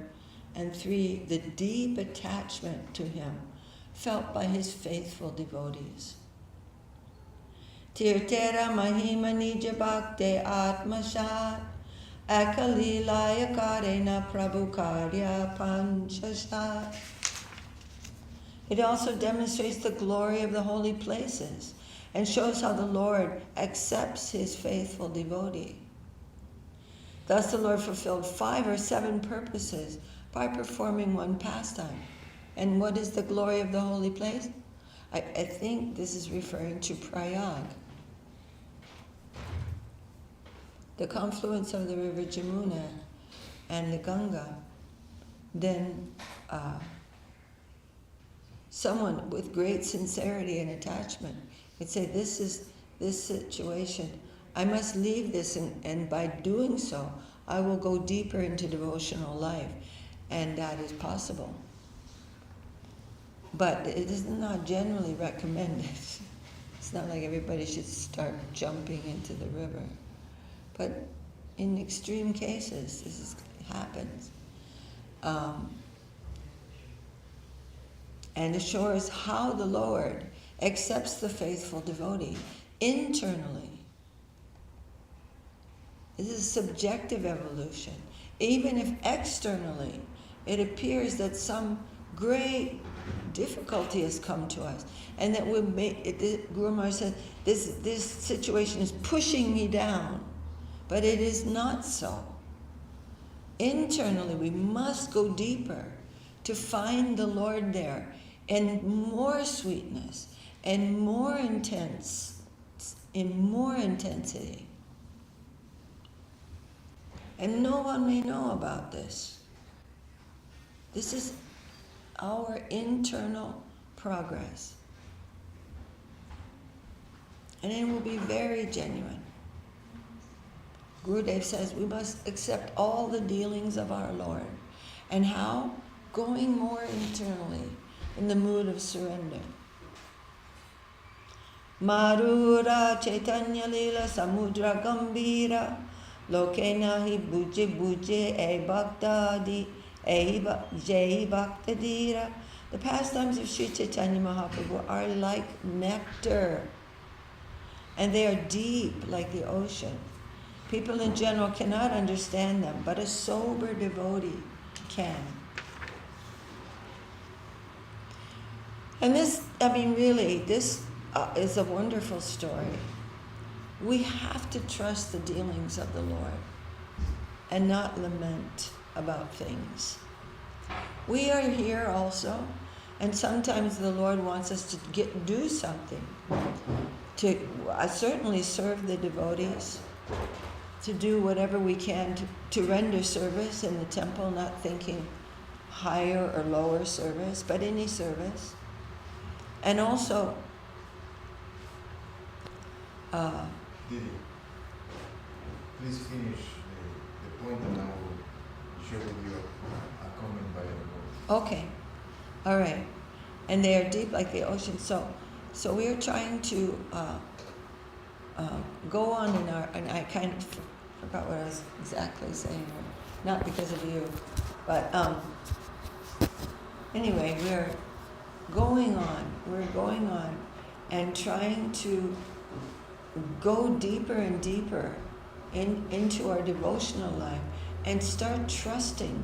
S1: and 3, the deep attachment to him felt by his faithful devotees. Tirtera mahima nija bhakte atmashat akalilaya karena prabhu karya panchashat. It also demonstrates the glory of the holy places and shows how the Lord accepts his faithful devotee. Thus the Lord fulfilled 5 or 7 purposes by performing one pastime. And what is the glory of the holy place? I think this is referring to Prayag, the confluence of the river Jamuna and the Ganga. Then someone with great sincerity and attachment would say, this situation, I must leave this, and by doing so, I will go deeper into devotional life. And that is possible. But it is not generally recommended. It's not like everybody should start jumping into the river. But in extreme cases, this happens. And assures how the Lord accepts the faithful devotee internally. This is subjective evolution. Even if externally it appears that some great difficulty has come to us, and that Guru Maharaj said, this situation is pushing me down, but it is not so. Internally, we must go deeper to find the Lord there in more sweetness and more intensity. And no one may know about this. This is our internal progress. And it will be very genuine. Gurudev says we must accept all the dealings of our Lord. And how? Going more internally in the mood of surrender. Marura Caitanya Lila Samudra Gambira Lokena hi buje buje e bhaktadi e jai bhaktadira. The pastimes of Sri Chaitanya Mahaprabhu are like nectar. And they are deep like the ocean. People in general cannot understand them, but a sober devotee can. And this, really, this is a wonderful story. We have to trust the dealings of the Lord and not lament about things. We are here also, and sometimes the Lord wants us to do something. To certainly serve the devotees, to do whatever we can to render service in the temple, not thinking higher or lower service, but any service. And also,
S2: Didi, please finish the point and I will share with you a comment by the Lord.
S1: Okay, all right. And they are deep like the ocean. So we are trying to go on in our, and I kind of forgot what I was exactly saying, not because of you, but anyway, we're going on and trying to go deeper and deeper into our devotional life and start trusting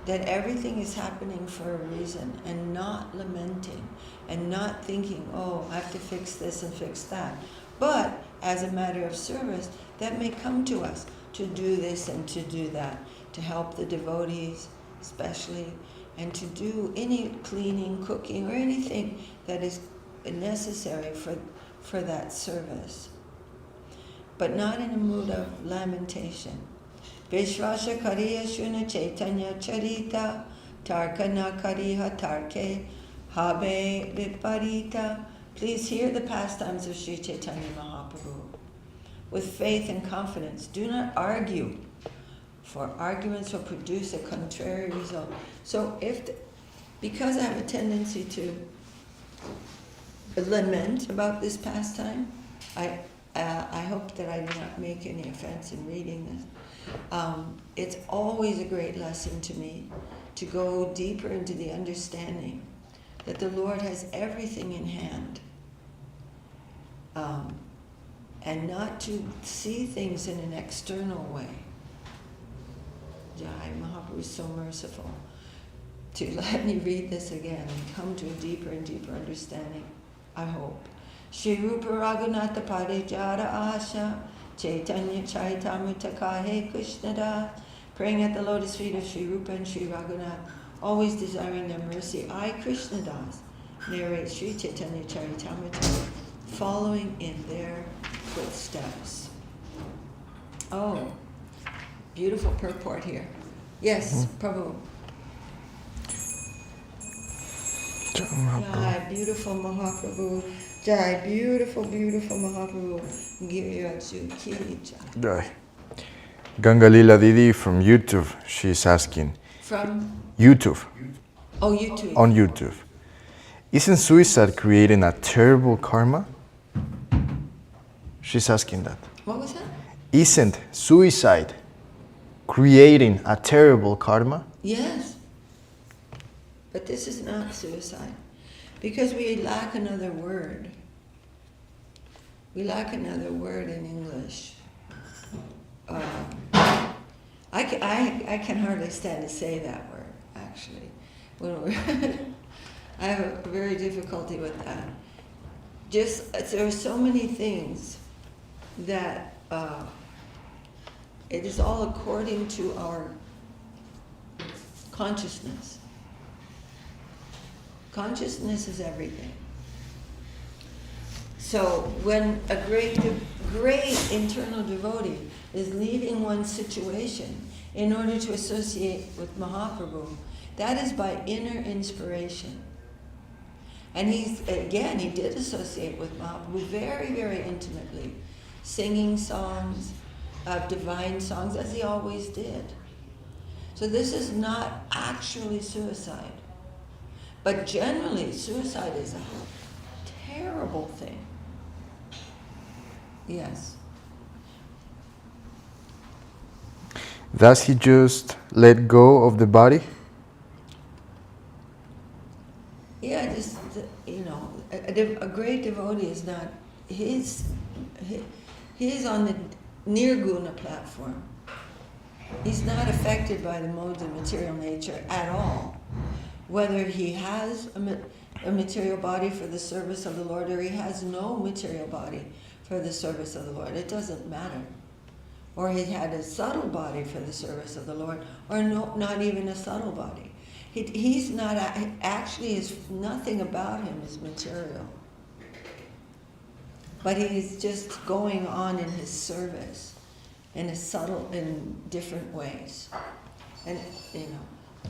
S1: that everything is happening for a reason and not lamenting and not thinking, oh, I have to fix this and fix that. But as a matter of service, that may come to us to do this and to do that, to help the devotees especially, and to do any cleaning, cooking, or anything that is necessary for that service. But not in a mood of lamentation. Vishvasha kariya shuna Caitanya Charita, Tarkana kariha tarke, habe viparita. Please hear the pastimes of Sri Chaitanya Mahaprabhu with faith and confidence. Do not argue, for arguments will produce a contrary result. So because I have a tendency to lament about this pastime, I hope that I do not make any offense in reading this. It's always a great lesson to me to go deeper into the understanding that the Lord has everything in hand, and not to see things in an external way. Jai, Mahaprabhu is so merciful to let me read this again and come to a deeper and deeper understanding, I hope. Shri Rupa Raghunatha Parijara Asha Caitanya Charitamrta Kahe Krishnadas, praying at the lotus feet of Shri Rupa and Shri Raghunath, always desiring their mercy. I, Krishnadas, narrate Shri Caitanya Charitamrta, following in their footsteps. Oh, beautiful purport here. Yes, Prabhu. Jai, beautiful Mahaprabhu. Jai, beautiful, beautiful Mahaprabhu. Giriyatsu Ki Jai.
S3: Gangalila Didi from YouTube, she's asking.
S1: From?
S3: YouTube.
S1: Oh, YouTube.
S3: On YouTube. Isn't suicide creating a terrible karma? She's asking that.
S1: What was that?
S3: Isn't suicide creating a terrible karma?
S1: Yes. But this is not suicide. Because we lack another word. We lack another word in English. I can hardly stand to say that word, actually. I have a very difficulty with that. There are so many things that it is all according to our consciousness. Consciousness is everything. So when a great great internal devotee is leaving one situation in order to associate with Mahaprabhu, that is by inner inspiration. And he did associate with Mahaprabhu very, very intimately, singing songs, divine songs, as he always did. So this is not actually suicide. But generally, suicide is a terrible thing. Yes.
S3: Does he just let go of the body?
S1: Yeah, just, a great devotee is not, he is on the nirguna platform. He's not affected by the modes of material nature at all. Whether he has a material body for the service of the Lord or he has no material body for the service of the Lord, it doesn't matter. Or he had a subtle body for the service of the Lord, or not even a subtle body. He's not, actually, nothing about him is material. But he's just going on in his service in different ways. And,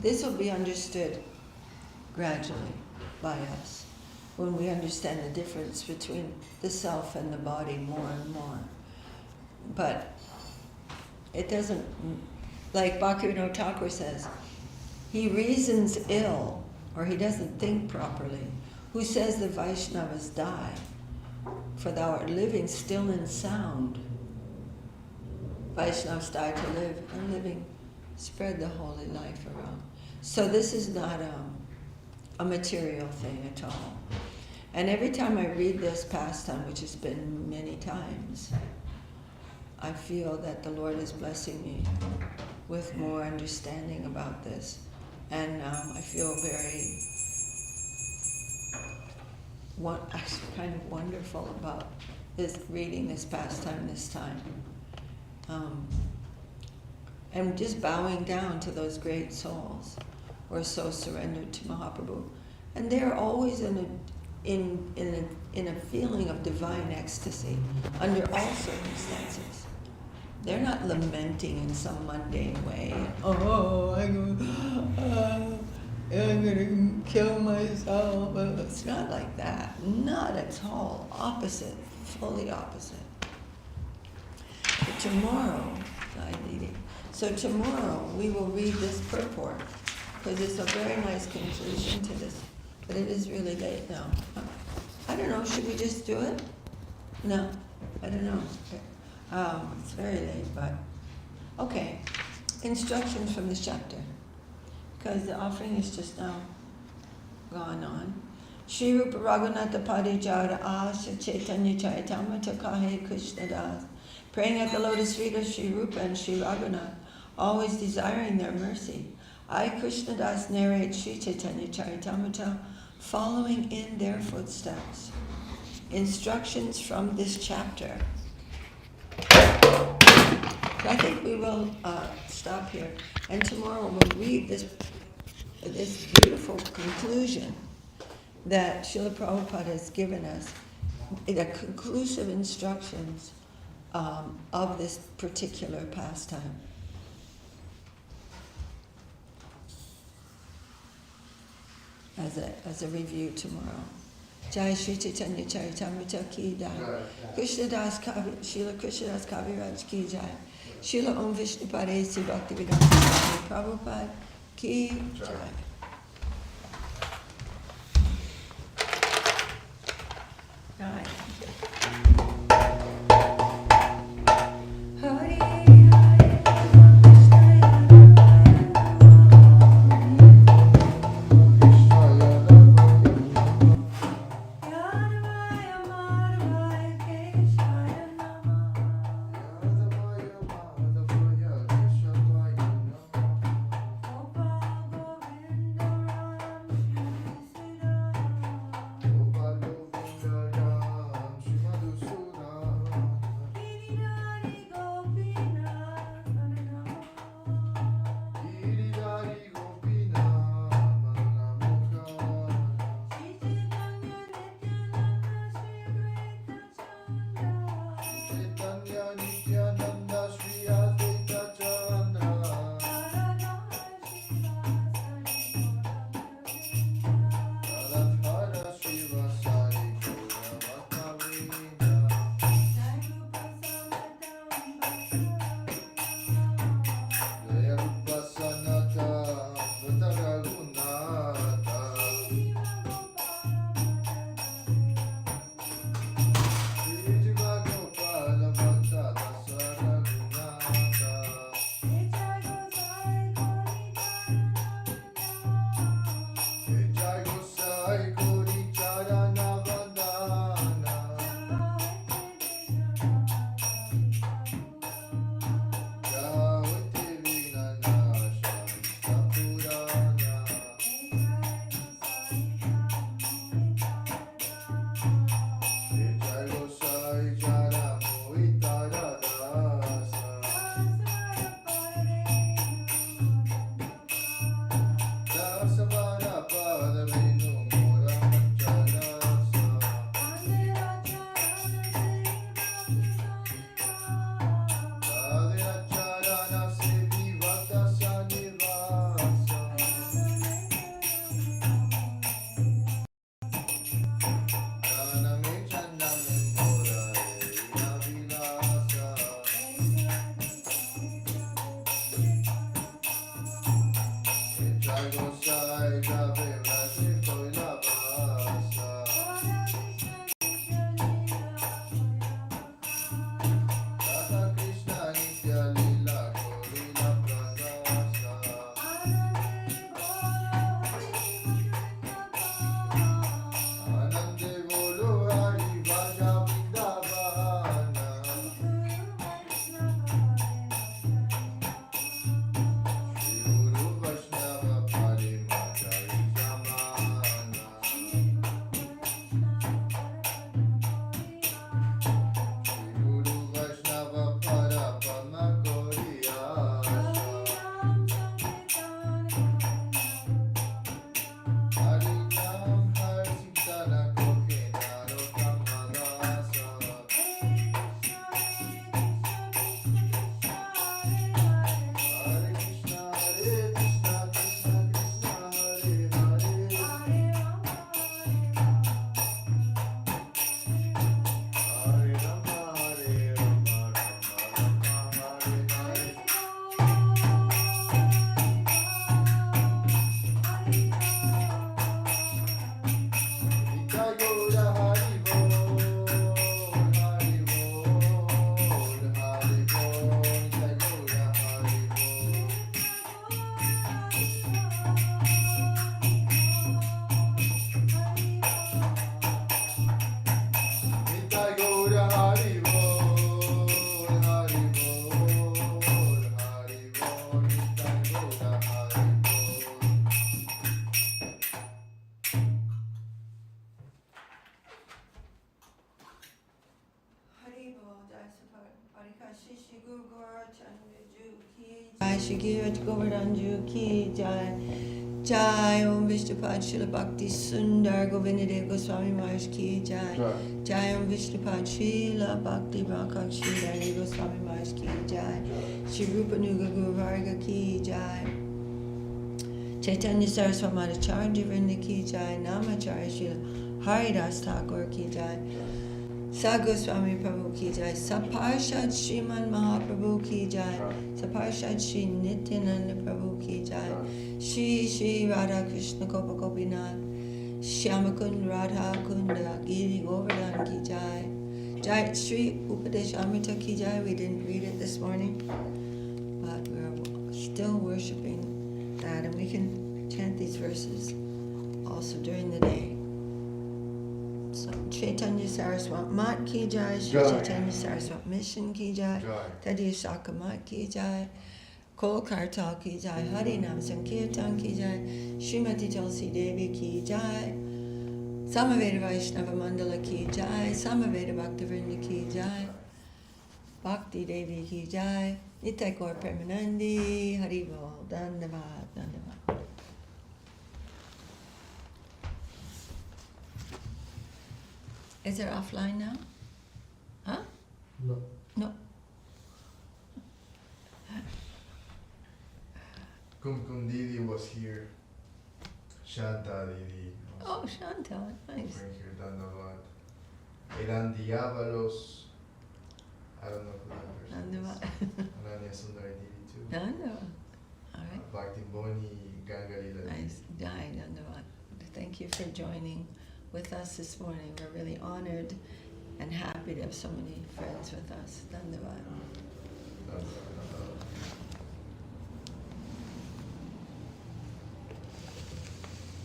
S1: this will be understood gradually by us when we understand the difference between the self and the body more and more. But it doesn't, like Bhaktivinoda Thakur says, he reasons ill, or he doesn't think properly, who says the Vaishnavas die, for thou art living still and sound. Vaishnavas die to live, and living spread the holy life around. So this is not a material thing at all. And every time I read this pastime, which has been many times, I feel that the Lord is blessing me with more understanding about this. And I feel very kind of wonderful about reading this pastime this time. And just bowing down to those great souls who are so surrendered to Mahaprabhu. And they're always in a feeling of divine ecstasy under all circumstances. They're not lamenting in some mundane way. Oh, I'm going to kill myself. It's not like that. Not at all. Opposite. Fully opposite. But tomorrow, so tomorrow we will read this purport, because it's a very nice conclusion to this. But it is really late now. I don't know, should we just do it? No, I don't know. It's very late, but okay. Instructions from this chapter, because the offering is just now gone on. Shri Rupa Raghunatha Padijara Asya Caitanya Charitamrta Kahe Krishna Das. Praying at the lotus feet of Shri Rupa and Shri Raghunath, always desiring their mercy. I, Krishna Das, narrate Shri Caitanya Charitamrta, following in their footsteps. Instructions from this chapter. So I think we will stop here, and tomorrow we'll read this beautiful conclusion that Srila Prabhupada has given us, the conclusive instructions of this particular pastime. As a review tomorrow. Jai Shri Caitanya Charitamrta ki jai. Krishna Das Kavi, Srila Krishna Das Kaviraj ki jai. Srila Om Vishnu Padesi Bhaktivedanta Swami Prabhupada ki jai. Jai.
S2: Gopal Govinda Ram, Shri Madhu
S1: Shri Guru Gaurachandra Ki Jai, Shri Girat Govardhan Ki Jai. Jai Om Vishnupad Srila Bhakti Sundar Govindadev Goswami Maharaj Ki Jai. Jai Om Vishnupad Srila Bhakti Bhakti Sridhar Goswami Maharaj Ki Jai. Shri Rupa Nuga Guru Varga Ki Jai. Caitanya Saraswati Acharya Vrinda Ki Jai. Namacharya Srila Haridas Thakur Ki Jai. Sagoswami Prabhu Ki Jai. Saparshad Sriman Mahaprabhu Ki Jai. Saparshad Shri Nityananda Prabhu Ki Jai. Shri Shri Radha Krishna Gopa Gopinath Shyamakund Radha Kunda Giri Govardhan Ki Jai. Jai Shri Upadesamrta Ki Jai. We didn't read it this morning, but we're still worshipping that, and we can chant these verses also during the day. So Caitanya Saraswati Mat Ki Jai. Shri Caitanya Saraswati Mission Ki Jai. Tadiya Shaka Mat Ki Jai. Kol Kartal Ki Jai, Hari Nam Sankirtan Ki Jai, Srimati Tulsi Devi Ki Jai, Samaveda Vaishnava Mandala Ki Jai, Samaveda Bhaktivinoda Ki Jai, Bhakti Devi Ki Jai, Nitai Gaur Premanandi, Haribol, Dandavat, Dandavat. Is it offline now? Huh?
S2: No.
S1: No.
S2: Kum Didi was here. Shanta Didi.
S1: Oh, Shanta, nice.
S2: Bring here Dandavat. Eran Diabalos. I don't know who that person
S1: Dandavat.
S2: is. Ananya Sundari Didi too.
S1: Dandavat. All right.
S2: Bhakti Boni Gangalila.
S1: Nice. Jai Dandavat. Thank you for joining with us this morning. We're really honored and happy to have so many friends with us. Dandavat.